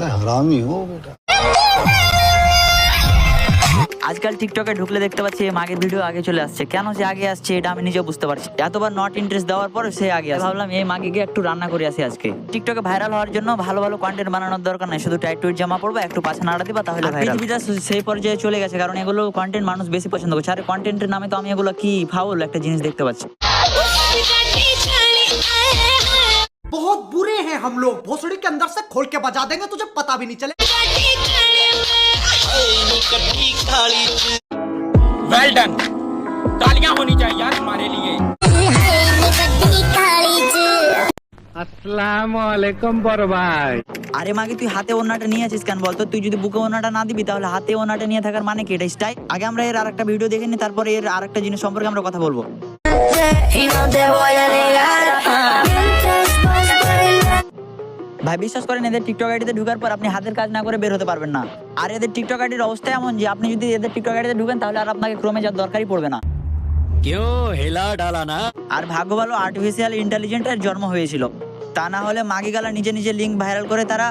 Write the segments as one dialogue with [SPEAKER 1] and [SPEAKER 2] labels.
[SPEAKER 1] बड़ा हरामी हो बेटा।
[SPEAKER 2] আজকাল টিকটকে ঢুকলে দেখতে পাচ্ছি এই মাগের ভিডিও আগে চলে আসছে। কেন যে আগে আসছে এটা আমি নিজেও বুঝতে পারছি। এতবার নট ইন্টারেস্ট দেওয়ার পর সে আগে আসে। ভাবলাম এই মাগিকে একটু রান্না করে আসি আজকে। টিকটকে ভাইরাল হওয়ার জন্য ভালো ভালো কন্টেন্ট বানানোর দরকার নাই, শুধু টাইট টুইট জামা পড়বা, একটু পাছা নাড়া দিবা, তাহলে ভাইরাল। পৃথিবীটা সেই পর্যায়ে চলে গেছে, কারণ এগুলো কন্টেন্ট মানুষ বেশি পছন্দ করছে। আর কন্টেন্টের নামে তো আমি এগুলো কি ফাউল একটা জিনিস দেখতে পাচ্ছি।
[SPEAKER 3] बहुत बुरे हैं हम लोग, भोसड़ी के अंदर से खोल के बजा देंगे तुझे पता भी नहीं चले।
[SPEAKER 4] वेल डन, तालियां होनी चाहिए यार हमारे लिए। अस्सलामुअलैकुम बड़ भाई।
[SPEAKER 2] আরে মাগি তুই হাতে ওন্নাটা নিয়ে আছিস কেন বলতো? তুই যদি বুকে ওন্নাটা না দিবি তাহলে হাতে ওন্নাটা নিয়ে থাকার মানে কি? এটা স্টাইল? আগে আমরা এর আরেকটা ভিডিও দেখে নিই, তারপরে এর আরেকটা জিনিস সম্পর্কে আমরা কথা বলবো। ভাই বিশ্বাস করেন, এদের টিকটক আইডিতে ঢোকার পর আপনি হাতের কাজ না করে বের হতে পারবেন না। আর এদের টিকটক আইডির অবস্থা এমন যে আপনি যদি এদের টিকটক আইডিতে ঢুকেন তাহলে আর আপনাকে ক্রমে যাওয়ার দরকারই পড়বে না।
[SPEAKER 4] क्यों हिला डाला ना?
[SPEAKER 2] আর ভাগ্য ভালো আর্টিফিশিয়াল ইন্টেলিজেন্সের জন্ম হয়েছিল, তা না হলে মাগিগালা নিজে নিজে লিঙ্ক ভাইরাল করে তারা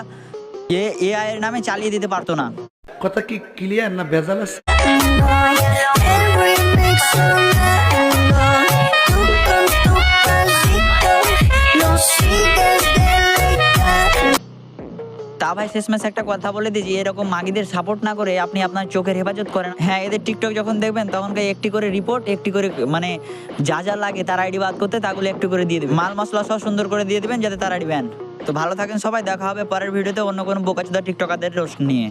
[SPEAKER 2] এআই এর নামে চালিয়ে দিতে পারতো না।
[SPEAKER 1] কথা কি ক্লিয়ার না ভেজাল আছে? তা ভাই শেষমেশ একটা কথা বলে দিই, এরকম মাগিদের সাপোর্ট না করে আপনি আপনার চোখের হেফাজত করেন। হ্যাঁ, এদের টিকটক যখন দেখবেন তখন একটি করে রিপোর্ট, একটি করে মানে যা যা লাগে তার আইডি বাদ করতে তাগুলো একটু করে দিয়ে দেবেন, মাল মশলা সব সুন্দর করে দিয়ে দেবেন যাতে তার আইডি ব্যান। তো ভালো থাকেন সবাই, দেখা হবে পরের ভিডিওতে অন্য কোনো বোকাচোদা টিকটকারদের রোস্ট নিয়ে।